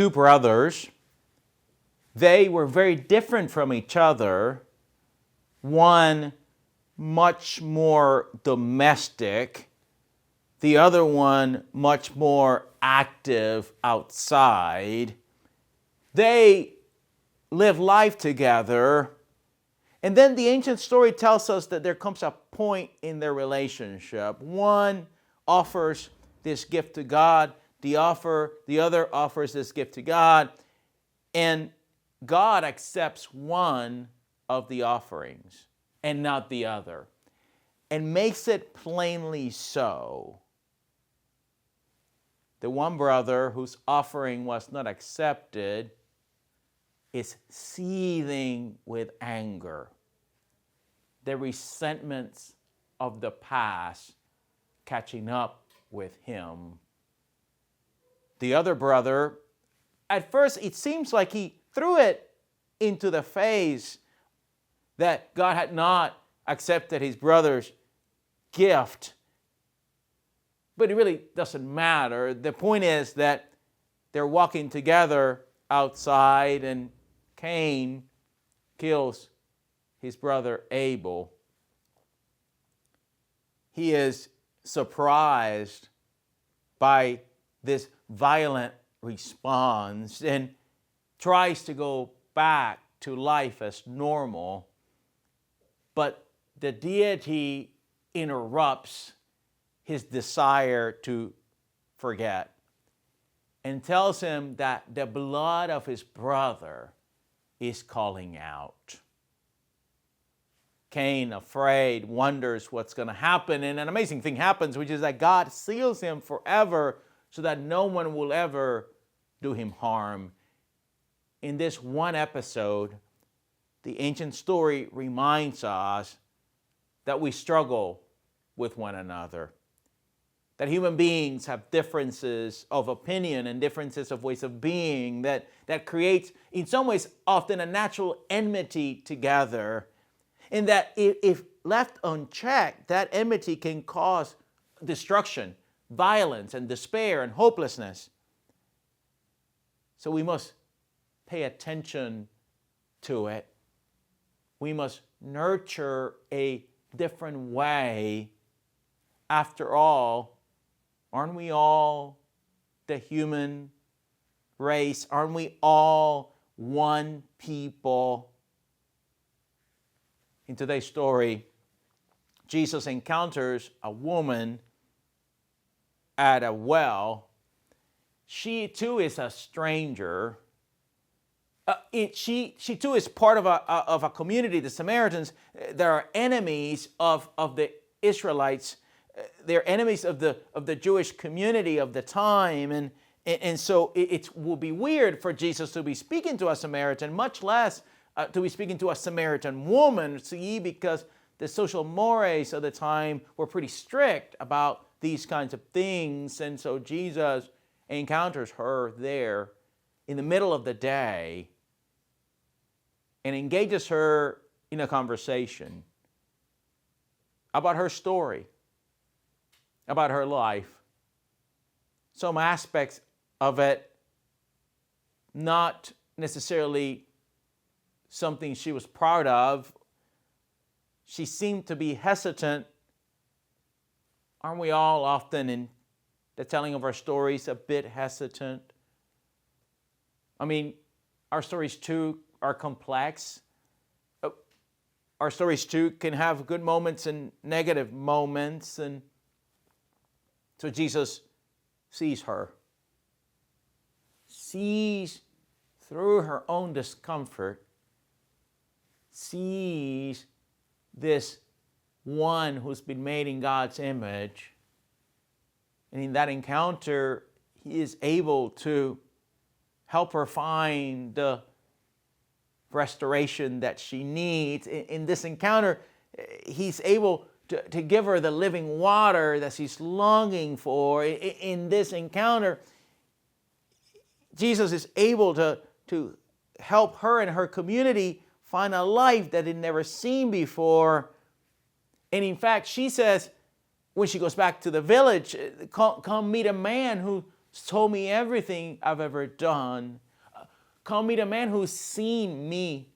two brothers. They were very different from each other. One much more domestic, the other one much more active outside. They live life together. And then the ancient story tells us that there comes a point in their relationship. One offers this gift to God, the other offers this gift to God, and God accepts one of the offerings and not the other, and makes it plainly so. The one brother whose offering was not accepted is seething with anger. The resentments of the past catching up with him. The other brother, at first it seems like he threw it into the face that God had not accepted his brother's gift. But it really doesn't matter. The point is that they're walking together outside and Cain kills his brother Abel. He is surprised by this violent response and tries to go back to life as normal. But the deity interrupts his desire to forget and tells him that the blood of his brother is calling out. Cain, afraid, wonders what's going to happen, and an amazing thing happens, which is that God seals him forever so that no one will ever do him harm. In this one episode, the ancient story reminds us that we struggle with one another, that human beings have differences of opinion and differences of ways of being that creates, in some ways, often a natural enmity together, and that if left unchecked, that enmity can cause destruction, violence, and despair and hopelessness. So we must pay attention to it. We must nurture a different way. After all, aren't we all the human race? Aren't we all one people? In today's story, Jesus encounters a woman at a well. She too is a stranger. She too is part of a community, the Samaritans. There are enemies of the Israelites. They're enemies of the Jewish community of the time. And so it will be weird for Jesus to be speaking to a Samaritan, much less to be speaking to a Samaritan woman, see, because the social mores of the time were pretty strict about these kinds of things. And so Jesus encounters her there in the middle of the day and engages her in a conversation about her story, about her life, some aspects of it not necessarily something she was proud of. She seemed to be hesitant. Aren't we all often in the telling of our stories a bit hesitant? I mean, our stories too are complex. Our stories too can have good moments and negative moments. And so Jesus sees her, sees through her own discomfort, sees this one who's been made in God's image. And in that encounter, he is able to help her find the restoration that she needs. In this encounter, he's able to give her the living water that she's longing for. In this encounter, Jesus is able to help her and her community find a life that they'd never seen before. And in fact, she says, when she goes back to the village, come meet a man told me everything I've ever done. Come meet a man who's seen me.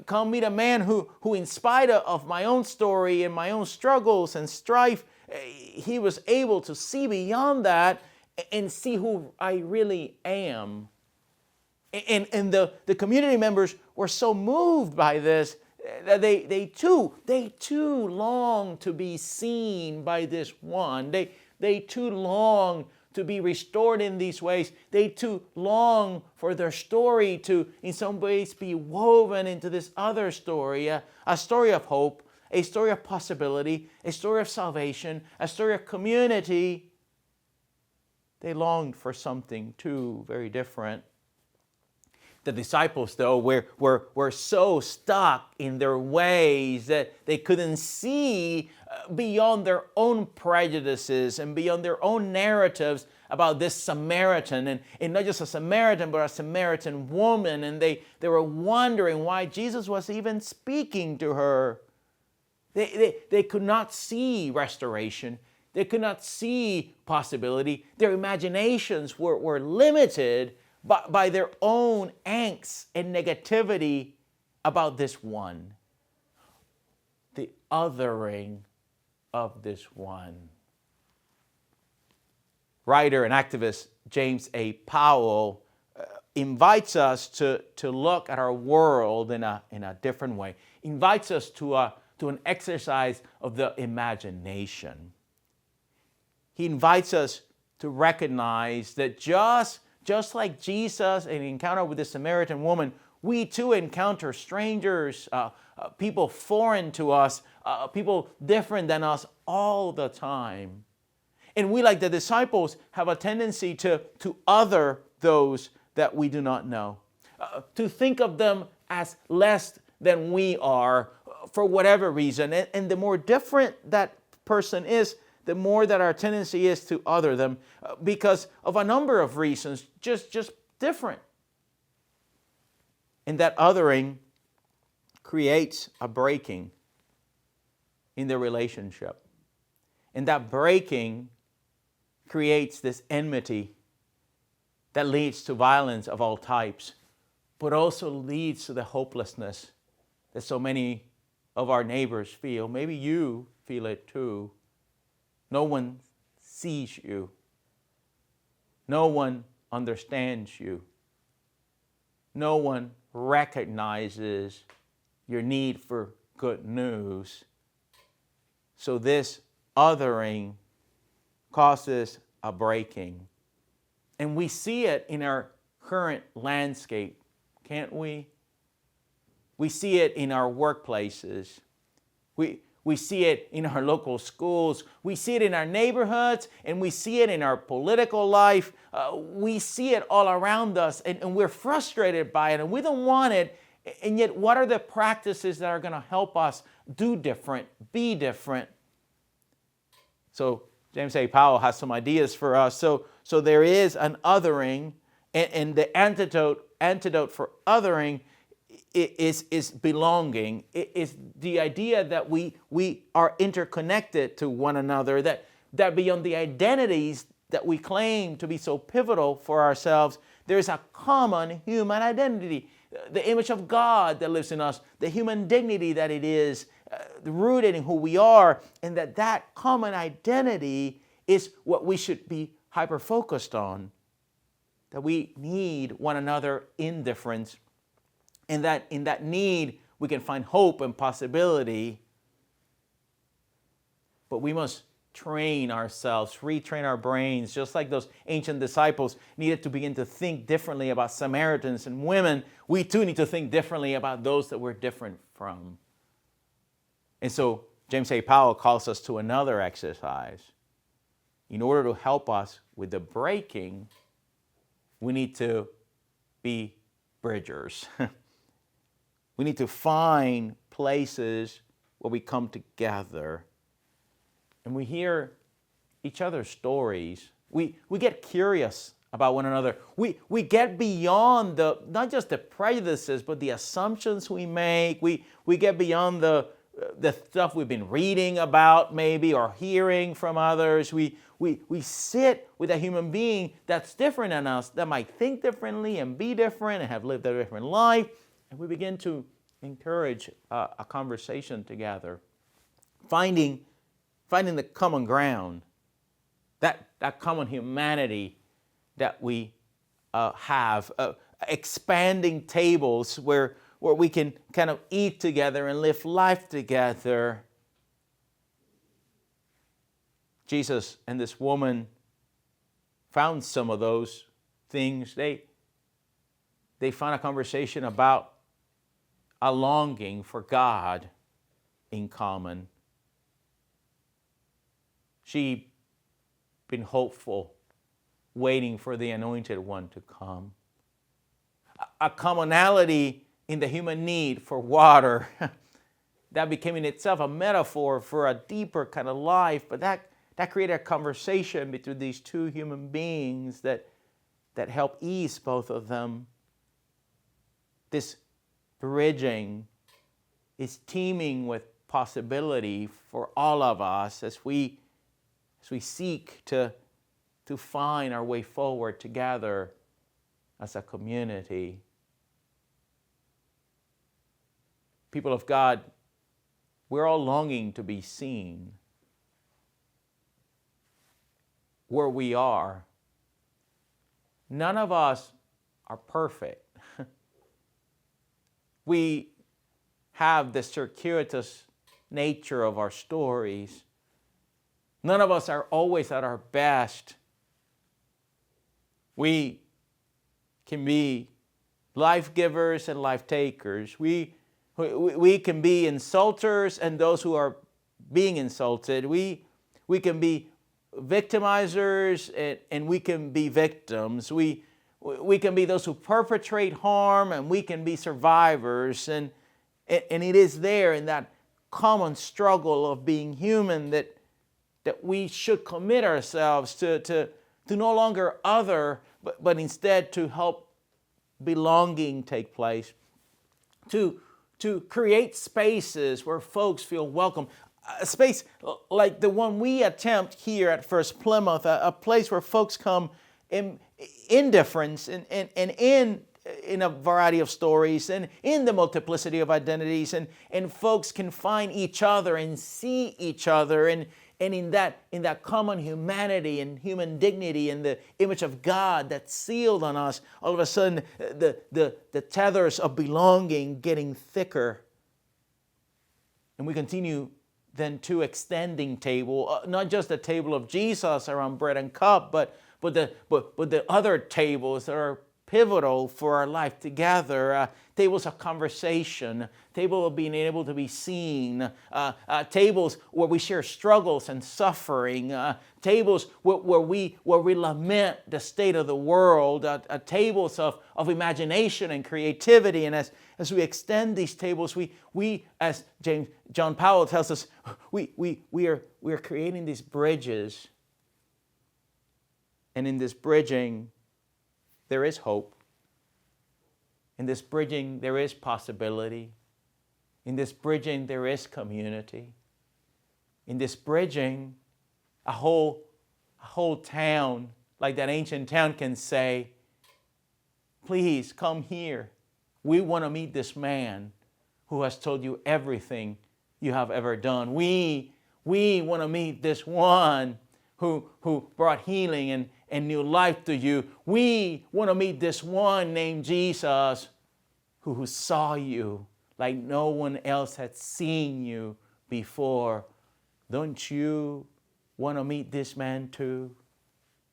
Come meet a man who in spite of my own story and my own struggles and strife, he was able to see beyond that and see who I really am. And the community members were so moved by this that they too long to be seen by this one. They too long to be restored in these ways. They too long for their story to in some ways be woven into this other story, a story of hope, a story of possibility, a story of salvation, a story of community. They longed for something too very different. The disciples, though, were so stuck in their ways that they couldn't see beyond their own prejudices and beyond their own narratives about this Samaritan, and not just a Samaritan, but a Samaritan woman. And they were wondering why Jesus was even speaking to her. They could not see restoration. They could not see possibility. Their imaginations were limited by their own angst and negativity about this one. The othering of this one. Writer and activist James A. Powell invites us to look at our world in a different way. Invites us to an exercise of the imagination. He invites us to recognize that just like Jesus in encounter with the Samaritan woman, we too encounter strangers, people foreign to us, people different than us all the time. And we, like the disciples, have a tendency to other those that we do not know, to think of them as less than we are for whatever reason. And the more different that person is, the more that our tendency is to other them because of a number of reasons, just different. And that othering creates a breaking in the relationship. And that breaking creates this enmity that leads to violence of all types, but also leads to the hopelessness that so many of our neighbors feel. Maybe you feel it too. No one sees you. No one understands you. No one recognizes your need for good news. So this othering causes a breaking. And we see it in our current landscape, can't we? We see it in our workplaces. We see it in our local schools. We see it in our neighborhoods, and we see it in our political life. We see it all around us, and we're frustrated by it, and we don't want it. And yet, what are the practices that are going to help us do different, be different? So James A. Powell has some ideas for us. So there is an othering, and the antidote for othering is belonging. It is the idea that we are interconnected to one another, that beyond the identities that we claim to be so pivotal for ourselves, there is a common human identity, the image of God that lives in us, the human dignity that it is, rooted in who we are, and that common identity is what we should be hyper-focused on, that we need one another in difference, and that in that need we can find hope and possibility. But we must train ourselves, retrain our brains, just like those ancient disciples needed to begin to think differently about Samaritans and women. We too need to think differently about those that we're different from. And so James A. Powell calls us to another exercise. In order to help us with the breaking, we need to be bridgers. We need to find places where we come together and we hear each other's stories. We get curious about one another. We get beyond not just the prejudices, but the assumptions we make. We get beyond the stuff we've been reading about maybe or hearing from others. We we sit with a human being that's different than us, that might think differently and be different and have lived a different life, and we begin to encourage a conversation together, finding the common ground, that common humanity that we have, expanding tables where we can kind of eat together and live life together. Jesus and this woman found some of those things. They found a conversation about a longing for God in common. She been hopeful, waiting for the Anointed One to come. A commonality in the human need for water. That became in itself a metaphor for a deeper kind of life, but that created a conversation between these two human beings that helped ease both of them. This bridging is teeming with possibility for all of us as we seek to find our way forward together as a community. People of God, we're all longing to be seen where we are. None of us are perfect. We have the circuitous nature of our stories. None of us are always at our best. We can be life givers and life takers. We can be insulters and those who are being insulted. We can be victimizers and we can be victims. We can be those who perpetrate harm and we can be survivors. And it is there in that common struggle of being human that we should commit ourselves to no longer other, but instead to help belonging take place, to create spaces where folks feel welcome. A space like the one we attempt here at First-Plymouth, a place where folks come in difference and in a variety of stories and in the multiplicity of identities, and folks can find each other and see each other and in that common humanity and human dignity and the image of God that's sealed on us, all of a sudden the tethers of belonging getting thicker. And we continue then to extending table, not just the table of Jesus around bread and cup, but the other tables that are pivotal for our life together, tables of conversation, table of being able to be seen, tables where we share struggles and suffering, tables where we lament the state of the world, tables of imagination and creativity. And as we extend these tables, we as John Powell tells us, we are creating these bridges. And in this bridging, there is hope. In this bridging, there is possibility. In this bridging, there is community. In this bridging, a whole town, like that ancient town, can say, please come here. We want to meet this man who has told you everything you have ever done. We want to meet this one who brought healing and new life to you. We want to meet this one named Jesus who saw you like no one else had seen you before. Don't you want to meet this man too?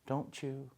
Don't you?